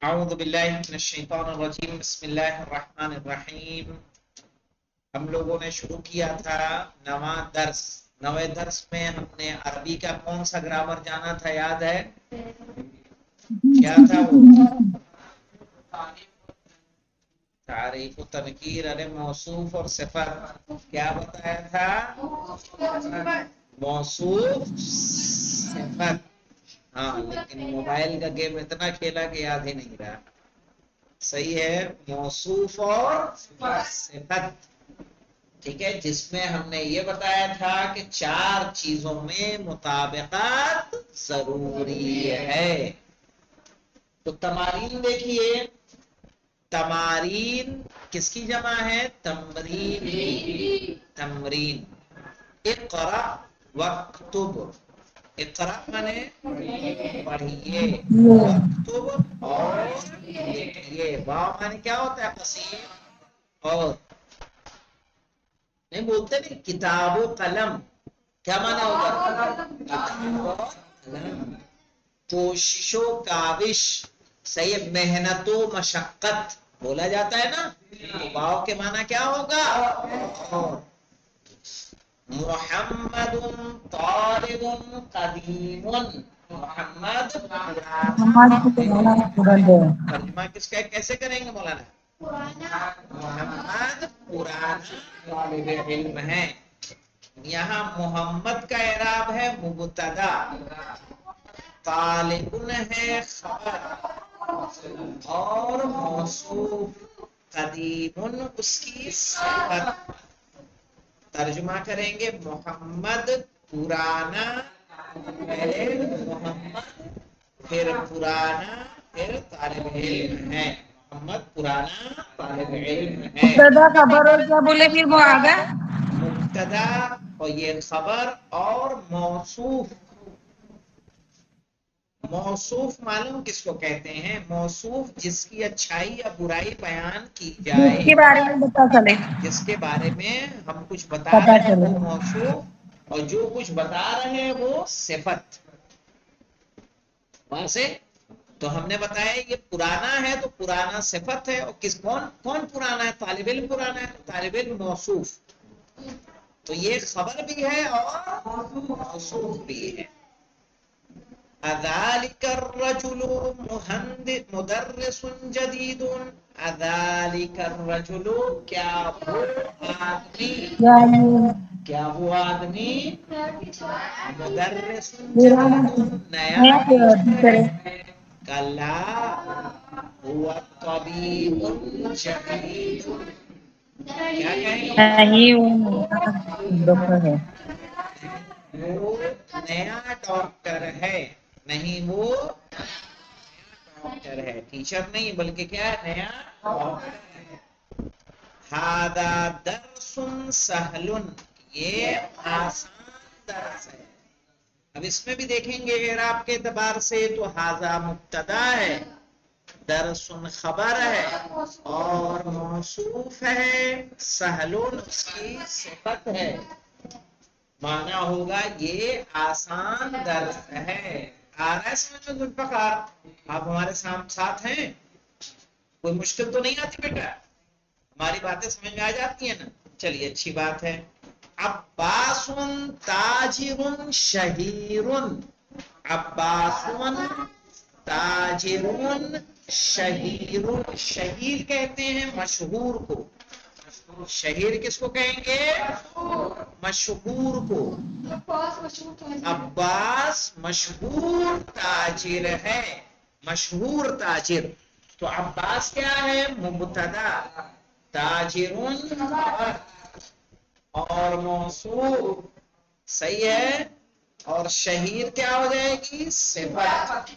اعوذ باللہ من الشیطان الرجیم بسم اللہ الرحمن الرحیم. ہم لوگوں نے شروع کیا تھا نویں درس میں ہم نے عربی کا کون سا گرامر جانا تھا؟ یاد ہے کیا تھا وہ؟ تعریف و تنکیر، ارے موصوف اور صفت. کیا بتایا تھا؟ موصوف صفت. ہاں، لیکن موبائل کا گیم اتنا کھیلا کہ یاد ہی نہیں رہا. صحیح ہے، موصوف اور صفت. ٹھیک ہے، جس میں ہم نے یہ بتایا تھا کہ چار چیزوں میں مطابقت ضروری ہے. تو تمارین دیکھیے، تمارین کس کی جمع ہے؟ تمرین. تمرین. اقرا وکتب. اقرا مانے پڑھیے، وکتب اور لکھیے. واو مانے کیا ہوتا ہے؟ قسیم. اور نہیں بولتے نہیں، کتاب و قلم کیا مانا ہوگا؟ کتاب و قلم. کوشش و کاوش، صحیح. محنت و مشقت بولا جاتا ہے نا، تو واو کے معنی کیا ہوگا؟ محمد طالب قدیم. محمد ترجمہ کس کا کیسے کریں گے مولانا؟ محمد پرانا طالب علم ہے. یہاں محمد کا اعراب ہے مبتدا، طالب ہے خبر، اور موصوف قدیم اس کی صفت. ترجمہ کریں گے محمد پرانا، محمد پھر پرانا پھر طالب علم ہے. محمد پرانا طالب علم ہے. مبتدا خبر اور کیا بولے پھر وہ آگا؟ مبتدا اور یہ خبر اور موصوف. موصوف معلوم کس کو کہتے ہیں؟ موصوف جس کی اچھائی یا برائی بیان کی جس جائے، کے بارے میں پتا چلے. جس کے بارے میں ہم کچھ بتا پتا رہے ہیں چلے. وہ موصوف، اور جو کچھ بتا رہے ہیں وہ صفت. وہاں سے تو ہم نے بتایا یہ پرانا ہے تو پرانا صفت ہے. اور کون پرانا ہے؟ طالب علم پرانا ہے، طالب علم موصوف. تو یہ خبر بھی ہے اور موصوف بھی ہے. اذالک الرجل مدرس جدید. اذالک الرجل کیا وہ آدمی، کیا وہ آدمی مدرس جدید نیا ٹیچر ہے. کلا هو طبیب جدید. کیا کہیں گے؟ نہیں ڈاکٹر ہے. وہ نیا ڈاکٹر ہے. نہیں، وہ ڈاکٹر ہے، ٹیچر نہیں بلکہ کیا ہے؟ نیا ڈاکٹر ہے. ہذا درس سہل. یہ آسان درس ہے. اب اس میں بھی دیکھیں گے اعراب کے اعتبار سے تو ہذا مبتدا ہے، درس خبر ہے اور موصوف ہے، سہل اس کی صفت ہے. معنی ہوگا یہ آسان درس ہے. آ رہا ہے سمجھ میں ذوالفقار؟ آپ ہمارے ساتھ ہیں؟ کوئی مشکل تو نہیں آتی بیٹا؟ ہماری باتیں سمجھ میں آ جاتی ہیں نا؟ چلیے اچھی بات ہے. عباس تاجر شہیر. عباس تاجر شہیر. شہیر کہتے ہیں مشہور کو. شہیر کس کو کہیں گے؟ مشہور کو. عباس مشہور تاجر ہے، مشہور تاجر. تو عباس کیا ہے؟ مبتدا، تاجرون اور موصوف. صحیح ہے. اور شہیر کیا ہو جائے گی؟ صفت.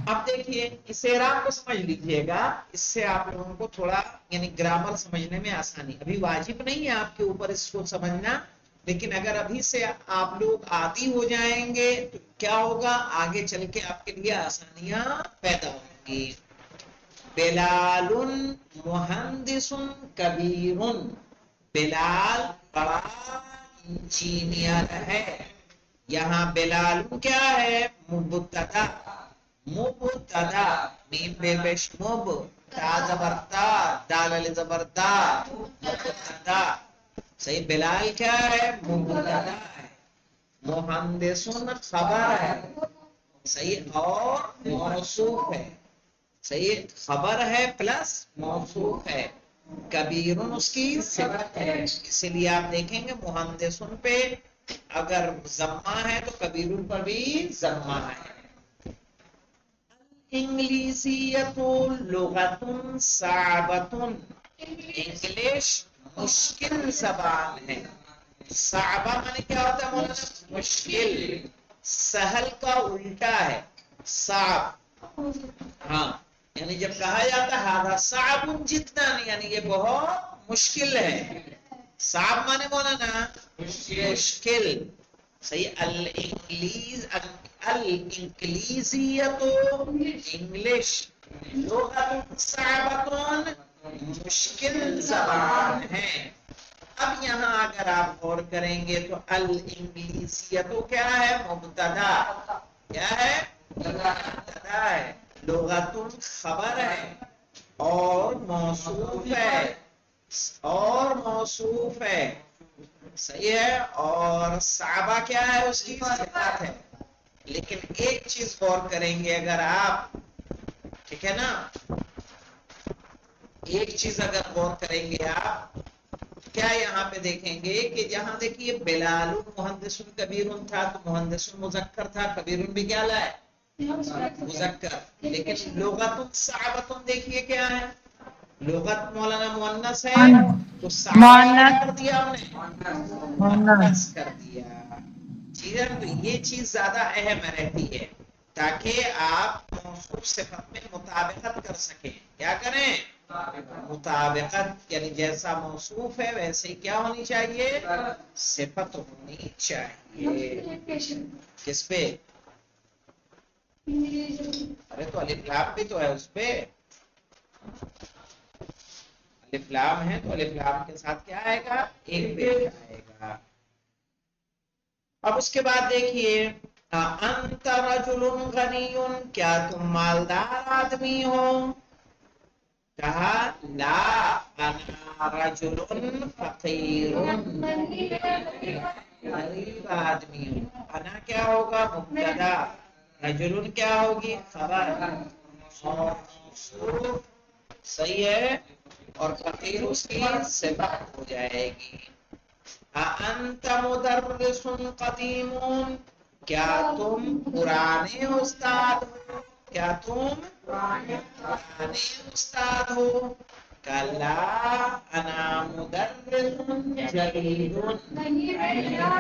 اب دیکھیے اس اعراب کو سمجھ لیجئے گا، اس سے آپ لوگوں کو تھوڑا یعنی گرامر سمجھنے میں آسانی. ابھی واجب نہیں ہے آپ کے اوپر اس کو سمجھنا، لیکن اگر ابھی سے آپ لوگ عادی ہو جائیں گے تو کیا ہوگا؟ آگے چل کے آپ کے لیے آسانیاں پیدا ہوں گی. بلال مہندس کبیر. بلال بڑا انجینئر ہے. یہاں بلال کیا ہے؟ مبتدا، مبتدا میم بے پیش مب تا زبر تا دال علی زبر دا مبتدا صحیح بلال کیا ہے مبتدا ہے مہندسن خبر ہے صحیح اور موصوف ہے صحیح خبر ہے پلس موصوف ہے کبیرن اس کی صفت ہے اسی لیے آپ دیکھیں گے مہندسن پہ اگر ضمہ ہے تو کبیرن پر بھی ضمہ ہے انگلیسیت لغت صعبۃ انگلش مشکل زبان ہے صعبہ معنی کیا ہوتا ہے مولانا مشکل سہل کا الٹا ہے صعب ہاں یعنی جب کہا جاتا ہے ہذا صعب جتنا نہیں یعنی یہ بہت مشکل ہے صعب معنی مولانا مشکل صحیح الانگلیزیت انگلش لغت صعبۃ مشکل زبان ہے اب یہاں اگر آپ غور کریں گے تو الانگلیزیت کیا ہے مبتدا کیا ہے مبتدا ہے لغت خبر ہے اور موصوف ہے صحیح ہے اور صحابہ کیا ہے اس کی صفت ہے لیکن ایک چیز غور کریں گے اگر آپ ٹھیک ہے نا ایک چیز اگر غور کریں گے آپ کیا یہاں پہ دیکھیں گے کہ جہاں دیکھیے بلال مہندس کبیر تھا تو مہندس مذکر تھا کبیر بھی کیا لائے مذکر لیکن لغت صعبۃ دیکھیے کیا ہے لغت مولانا مؤنث ہے تو صعبہ کیا کر دیا ہم نے مؤنث کر دیا ٹھیک ہے تو یہ چیز زیادہ اہم رہتی ہے تاکہ آپ موصوف صفت میں مطابقت کر سکیں کیا کریں مطابقت یعنی جیسا موصوف ہے ویسے ہی کیا ہونی چاہیے صفت ہونی چاہیے کس پہ ارے تو الف لام بھی تو ہے اس پہ الف لام ہے تو الف لام کے ساتھ کیا آئے گا ایک پیش آئے گا اب اس کے بعد دیکھیے انت رجل غنی کیا تم مالدار آدمی ہو کہا لا انا رجل فقیر غریب آدمی ہوں انا کیا ہوگا مبتدا رجل کیا ہوگی خبر اور موصوف صحیح ہے اور فقیر اس کی صفت ہو جائے گی انت مدرس قدیم کیا تم پرانے استاد ہو کیا تم پرانے استاد ہو کلا انا مدرس جدید نیا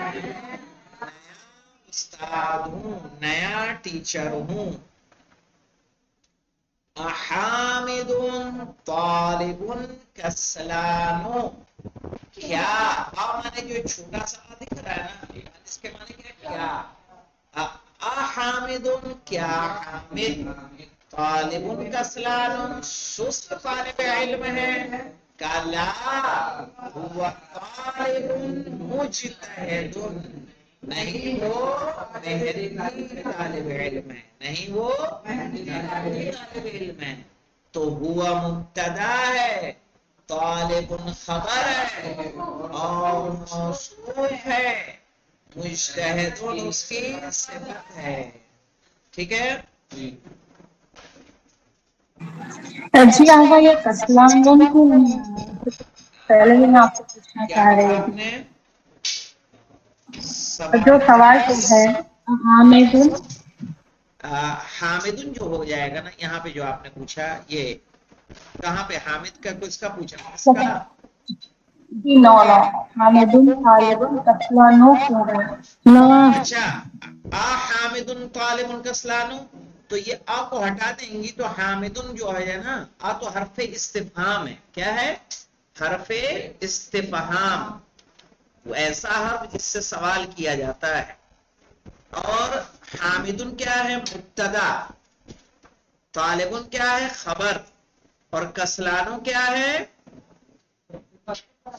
استاد ہوں نیا ٹیچر ہوں حامد طالب کسلان کیا مانے جو چھوٹا سا دکھ رہا ہے نا اس کے معنی کیا حامد کیا حامد طالب کسلان سست طالب علم ہے کلا هو طالب مجتہد نہیں وہ محنتی طالب علم ہے نہیں وہ محنتی طالب علم ہے تو ہوا مبتدا ہے طالب خبر ہے اور موصوف ہے مجتہد اس کی صفت ہے ٹھیک ہے جی آگا یہ کسلان کی پہلے ہی میں آپ سے پوچھنا کیا چاہ کہا رہی آپ تھی نے جو سوال تو ہے حامد حامدن جو ہو جائے گا نا یہاں پہ جو آپ نے پوچھا یہ کہاں پہ حامد کا کس کا پوچھا کس کا جی نو حامد طالب کسلان کیوں ہے اچھا حامد طالب کسلانو تو یہ آ کو ہٹا دیں گی تو حامدن جو ہے نا تو حرف استفہام ہے کیا ہے حرف استفہام وہ ایسا حرف جس سے سوال کیا جاتا ہے اور حامدن کیا ہے مبتدا طالبن کیا ہے خبر اور کسلانو کیا ہے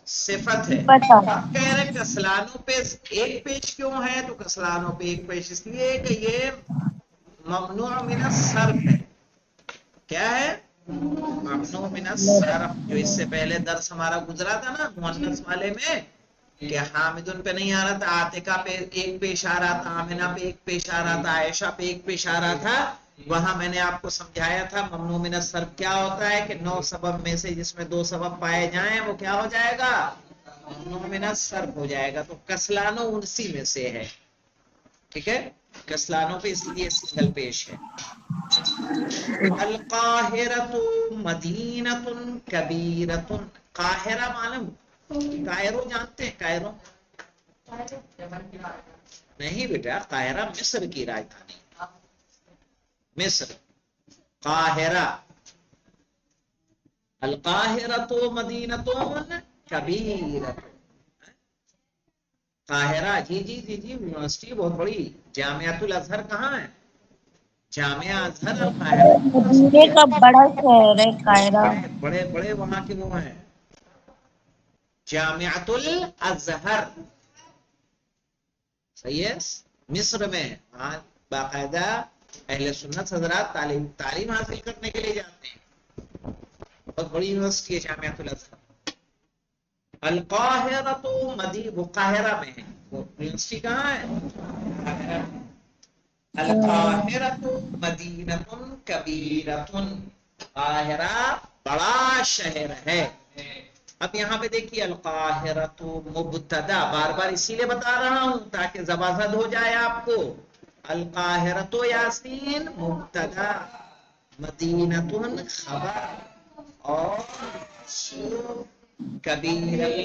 صفت ہے اب کہہ رہے کسلانوں پہ ایک پیج کیوں ہے تو کسلانوں پہ ایک پیج اس لیے کہ یہ ممنوع من الصرف ہے. کیا ہے؟ ممنوع من الصرف. جو اس سے پہلے درس ہمارا گزرا تھا نا مؤنث والے میں کہ حامدن پہ نہیں آ رہا تھا، عاتقہ پہ ایک پیش آ رہا تھا، آمنہ پہ ایک پیش آ رہا تھا، عائشہ پہ ایک پیش آ رہا تھا. وہاں میں نے آپ کو سمجھایا تھا ممنوع من الصرف کیا ہوتا ہے کہ 9 سبب میں سے جس میں 2 سبب پائے جائیں وہ کیا ہو جائے گا؟ ممنوع من الصرف ہو جائے گا. تو کسلانو اسی میں سے ہے. ٹھیک ہے، کسلانوں پہ اس لیے سنگل پیش ہے. القاہرۃ مدینۃ کبیرۃ. قاہرہ معلوم؟ کائرو جانتے ہیں؟ کائرو نہیں بیٹا، قاہرہ مصر کی راجدھانی. مصر قاہرہ. القاہرۃ مدینۃ کبیرۃ. قاہرہ جی جی جی جی یونیورسٹی بہت بڑی. جامعۃ الازہر کہاں ہے؟ جامعہ ازہر القاہرہ مدینے یونیورسٹی ہے. کا بڑا شہر ہے قاہرہ. بڑے بڑے بڑے وہاں کے وہ ہیں. جامعۃ الازہر صحیح ہے، مصر میں. وہاں باقاعدہ اہل سنت حضرات تعلیم حاصل کرنے کے لیے جاتے ہیں. بہت بڑی یونیورسٹی ہے جامعۃ الازہر. القاہرۃ وہ قاہرہ میں ہے. وہ یونیورسٹی کہاں ہے؟ قاہرہ میں. القاہرۃ مدینۃ کبیرۃ. قاہرہ بڑا شہر ہے. اب یہاں پہ دیکھیے القاہرۃ مبتدا، بار بار اسی لیے بتا رہا ہوں تاکہ زبردست ہو جائے آپ کو. القاہرۃ یاسین مبتدا، مدینۃ خبر، اور کبیرۃ.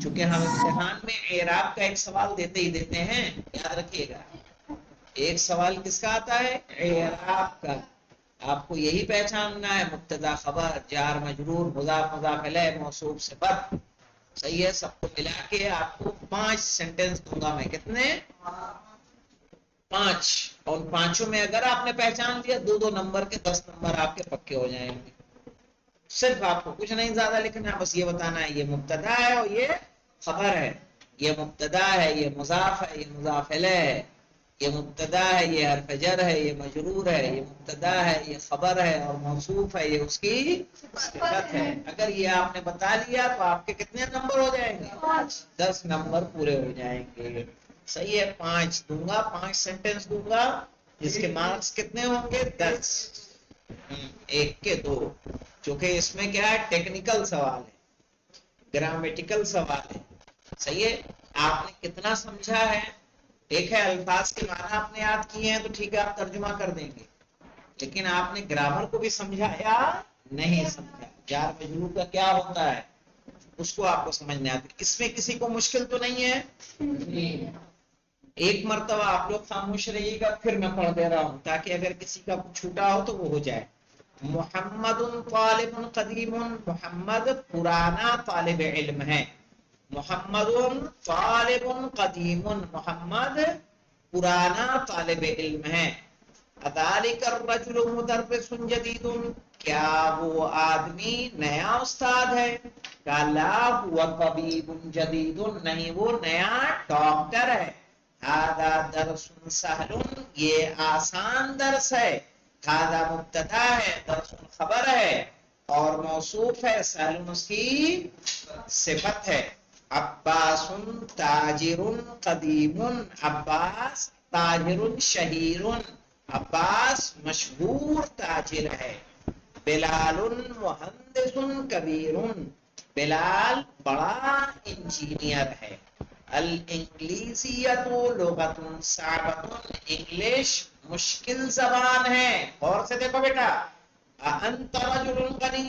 چونکہ ہم امتحان میں اعراب کا ایک سوال دیتے ہی دیتے ہیں، یاد رکھیے گا. ایک سوال کس کا آتا ہے؟ اعراب کا. آپ کو یہی پہچاننا ہے مبتدا خبر جار مجرور مضاف مضاف الیہ موصوف صفت. صحیح ہے. سب کو ملا کے آپ کو 5 سینٹنس دوں گا میں. کتنے؟ 5. اور 5 میں اگر آپ نے پہچان لیا 2 نمبر کے 10 نمبر آپ کے پکے ہو جائیں گے. صرف آپ کو کچھ نہیں زیادہ لکھنا ہے، بس یہ بتانا ہے یہ مبتدا ہے اور یہ خبر ہے. یہ مبتدا ہے، یہ مضاف ہے، یہ مضاف الیہ ہے. یہ مبتدا ہے، یہ حرف جر ہے، یہ مجرور ہے. یہ مبتدا ہے، یہ خبر ہے اور موصوف ہے، یہ اس کی صفت ہے. اگر یہ آپ نے بتا لیا تو آپ کے کتنے نمبر ہو جائیں گے؟ 10 نمبر پورے ہو جائیں گے. صحیح ہے. 5 دوں گا، 5 سینٹنس دوں گا جس کے مارکس کتنے ہوں گے؟ 10. 1 کے 2. چونکہ اس میں کیا ہے؟ ٹیکنیکل سوال ہے، گرامیٹیکل سوال ہے. صحیح ہے. آپ نے کتنا سمجھا ہے؟ ایک ہے الفاظ کے معنی آپ نے یاد کیے ہیں تو ٹھیک ہے آپ ترجمہ کر دیں گے، لیکن آپ نے گرامر کو بھی سمجھا یا نہیں سمجھا؟ جار مجرور کا کیا ہوتا ہے اس کو آپ کو سمجھنے آتی. اس میں کسی کو مشکل تو نہیں ہے؟ ایک مرتبہ آپ لوگ خاموش رہیے گا، پھر میں پڑھ دے رہا ہوں تاکہ اگر کسی کا چھوٹا ہو تو وہ ہو جائے. محمد طالب قدیم. محمد پرانا طالب علم ہے. محمد طالب قدیم. محمد پرانا طالب علم ہے. اذالک الرجل مدرس جدید. کیا وہ آدمی نیا استاد ہے؟ لا هو طبیب جدید. نہیں، وہ نیا ڈاکٹر ہے. هذا درس سهل. یہ آسان درس ہے. هذا مبتدا ہے، درس خبر ہے اور موصوف ہے. سهل اس کی صفت ہے. عباس تاجر قدیم. عباس تاجر شہیر. عباس مشہور تاجر ہے. بلال مہندس کبیر. بلال بڑا انجینئر ہے. الانگلیسیۃ لغۃ صعبۃ. انگلش مشکل زبان ہے. اور سے دیکھو بیٹا. انت رجل غنی.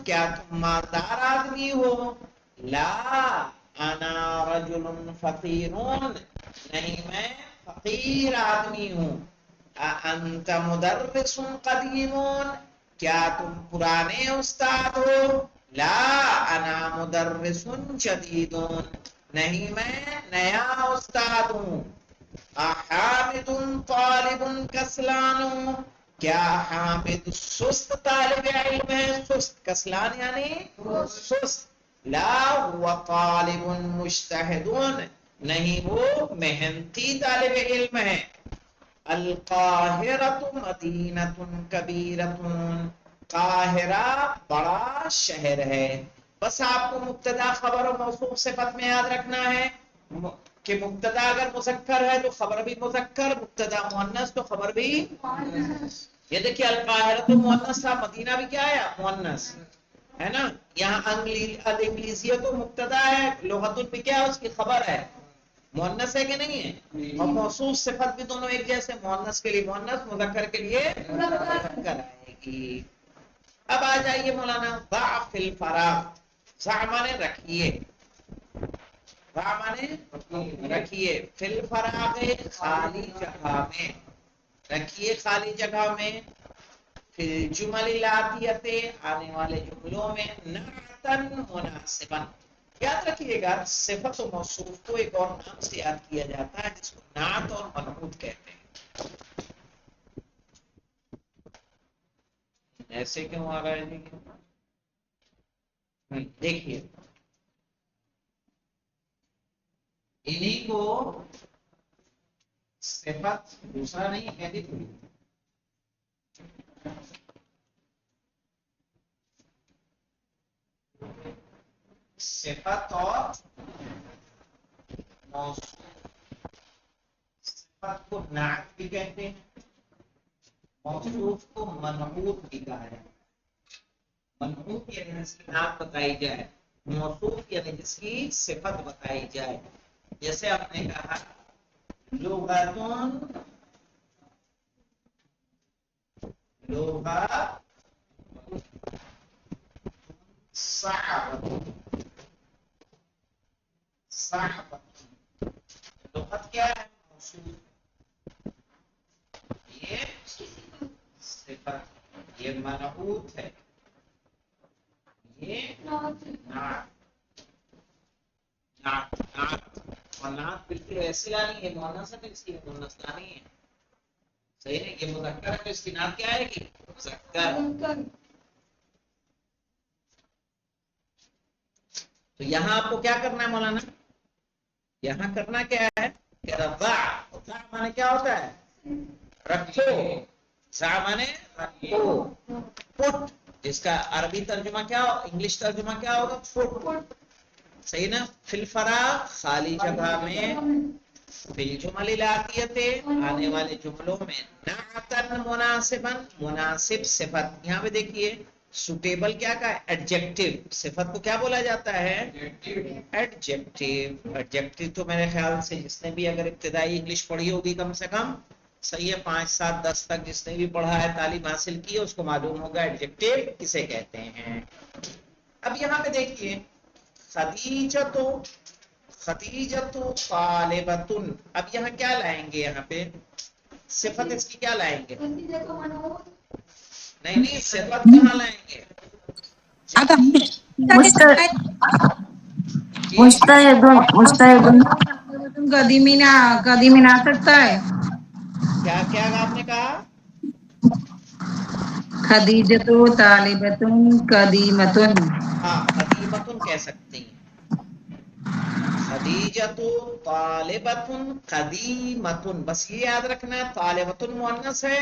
کیا تم مالدار آدمی ہو؟ لا انا رجل فقیر. نہیں، میں فقیر آدمی ہوں. انت مدرس قدیم. کیا تم پرانے استاد ہو؟ لا انا مدرس جدید. نہیں، میں نیا استاد ہوں. حامد طالب کسلان. کیا حامد سست طالب علم ہے؟ سست، کسلان یعنی سست. لا هو طالب مجتہد. نہیں، وہ محنتی طالب علم ہے. القاہرۃ مدینۃ کبیرۃ، قاہرہ بڑا شہر ہے. بس آپ کو مبتدا خبر و موصوف صفت میں یاد رکھنا ہے کہ مبتدا اگر مذکر ہے تو خبر بھی مذکر، مبتدا مؤنث تو خبر بھی. یہ دیکھیے القاہرۃ مؤنث تھا، مدینہ بھی کیا ہے مؤنث ہے نا. یہاں الانگلیسیہ تو مبتدا ہے، لغت بھی کیا ہے اس کی خبر ہے، مؤنث ہے کہ نہیں ہے. اور موصوف صفت بھی دونوں ایک جیسے، مؤنث کے لیے مؤنث، مذکر کے لیے مذکر آئے گی. اب آ جائیے مولانا ضع فی الفراغ. ضع مانے رکھیے، ضع مانے رکھیے، فی الفراغ خالی جگہ میں رکھیے، خالی جگہ میں. فی الجمل الاتیۃ آنے والے جملوں میں نعتاً مناسباً. یاد رکھیے گا صفت و موصوف کو ایک اور نام سے یاد کیا جاتا ہے جس کو نعت اور منعوت کہتے ہیں. ایسے کیوں آ رہا ہے جی؟ دیکھیے انہیں کو صفت دوسرا نہیں کہتی تھی، صفت اور موصوف. صفت کو نعت بھی کہتے ہیں، موصوف کو منعوت بھی کہا ہے. منعوت یعنی جس کی نعت بتائی جائے، موصوف یعنی جس کی صفت بتائی جائے. جیسے آپ نے کہا لغتون، لغت صعب، صعب لغت کیا ہے موصوف، یہ صفت، یہ منعوت ہے، یہ نعت. نعت اور نعت بالکل ایسی لانی ہے، مؤنث ہے اس کی مؤنث لانی ہے، صحیح ہے. یہ مذکر ہے تو اس کی نعت کیا آئے گی مذکر. تو یہاں آپ کو کیا کرنا ہے مولانا، یہاں کرنا کیا ہے کہ ضع، ضع مانے کیا ہوتا ہے رکھو، ضع مانے رکھو، پٹ، جس کا عربی ترجمہ کیا ہو، انگلش ترجمہ کیا ہوگا پٹ، صحیح نا. فی الفراغ خالی جگہ میں، فی الجمل الاتیۃ آنے والے جملوں میں، نعتاً مناسباً مناسب صفت. یہاں پہ دیکھیے سوٹیبل کیا کا ایڈجیکٹو، صفت کو کیا بولا جاتا ہے ایڈجیکٹو. ایڈجیکٹو تو میرے خیال سے جس نے بھی اگر ابتدائی انگلش پڑھی ہوگی کم سے کم، صحیح ہے 5 7 10 تک جس نے بھی پڑھا ہے تعلیم حاصل کی ہے اس کو معلوم ہوگا ایڈجیکٹو کسے کہتے ہیں. اب یہاں پہ دیکھیے خدیجۃ، خدیجۃ طالبۃ. اب یہاں کیا لائیں گے، یہاں پہ صفت اس کی کیا لائیں گے، نہیں صفت کہاں لائیں گے جی. قدیم نہ سکتا ہے. کیا کیا آپ نے کہا، خدیجۃ طالبۃ قدیمۃ. ہاں قدیمۃ کہہ سکتے ہیں، خدیجۃ طالبۃ قدیمۃ. بس یہ یاد رکھنا ہے طالبۃ مؤنث ہے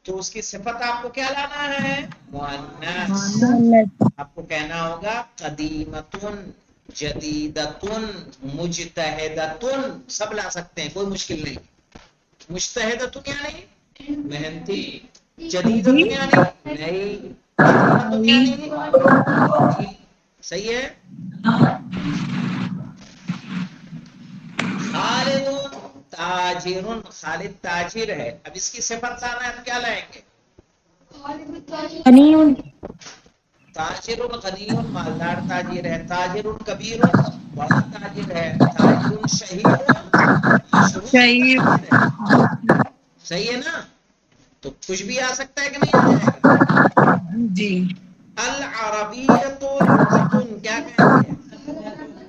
تو اس کی صفت آپ کو کیا لانا ہے مؤنث. آپ کو کہنا ہوگا قدیمۃ، جدیدۃ، مجتہدۃ، سب لا سکتے ہیں کوئی مشکل نہیں. مجتہدۃ یعنی محنتی، جدیدۃ یعنی نئی، قدیمۃ یعنی صحیح ہے. خالد تاجر، خالد تاجر ہے. اب اس کی صفت لانا ہے، کیا لائیں گے تاجر غنی، مالدار تاجر ہے. تاجر کبیر، بڑا تاجر ہے. تاجر شہیر، مشہور تاجر ہے. صحیح ہے نا. تو کچھ بھی آ سکتا ہے کہ نہیں آ جائے گا. جی. العربیۃ لغۃ، کیا کہیں گے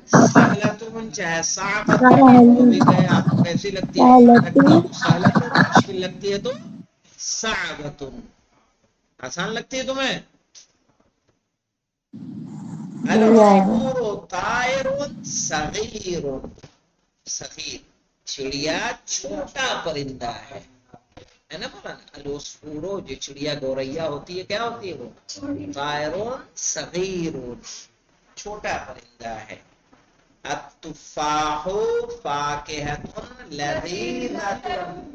سہلتون، چاہے صعبتون وہ بھی کہے آپ کو کیسی لگتی ہے، آسان لگتی ہے تو سہلتون، مشکل لگتی ہے تو صعبتون. آسان لگتی ہے تمہیں. العصفور طائر صغیر، صغیر چڑیا چھوٹا پرندہ ہے. ہے نا مولانا. العصفورو جو چڑیا گوریا ہوتی ہے کیا ہوتی ہے وہ؟ طائرون صغیرون چھوٹا پرندہ ہے. التفاح فاکہۃ لذیذۃ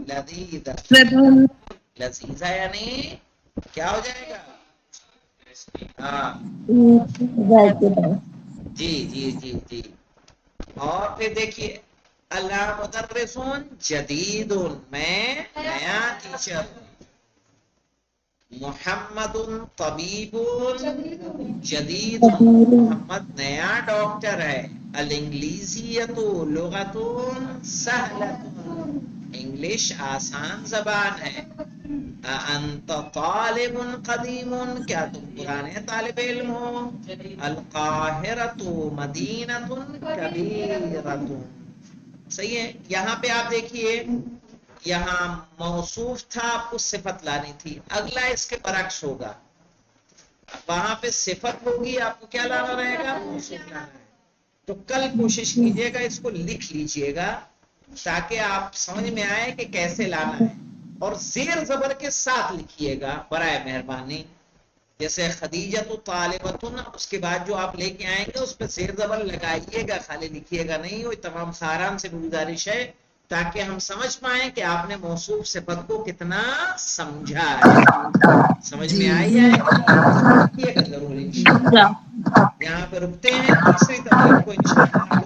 لذیذۃ لذیذہ یعنی کیا ہو جائے گا؟ ہاں جی جی جی جی. اور پھر دیکھیے اللہ مدرسون جدید میں نیا ٹیچر ہوں. محمد طبیب جدید محمد نیا ڈاکٹر ہے. الانگلیزیت لغت سہلۃ انگلش آسان زبان ہے. انت طالب قدیم کیا تم پرانے طالب علم ہو. القاہرۃ مدینۃ کبیرۃ. صحیح ہے. یہاں پہ آپ دیکھیے یہاں موصوف تھا آپ کو صفت لانی تھی. اگلا اس کے برعکس ہوگا. وہاں پہ صفت ہوگی آپ کو کیا لانا رہے گا؟ موصوف لانا ہے. تو کل کوشش کیجئے گا اس کو لکھ لیجئے گا تاکہ آپ سمجھ میں آئے کہ کیسے لانا ہے. اور زیر زبر کے ساتھ لکھیے گا برائے مہربانی. جیسے خدیجۃ طالبۃ اس کے بعد جو آپ لے کے آئیں گے اس پہ زیر زبر لگائیے گا خالی لکھیے گا نہیں. وہ تمام خاران سے گزارش ہے تاکہ ہم سمجھ پائیں کہ آپ نے موصوف صفت کو کتنا سمجھا ہے. سمجھ میں آئی ہے لکھیے گا ضرور انشاءاللہ. یہاں پہ رکتے ہیں. تیسری تمرین کو انشاءاللہ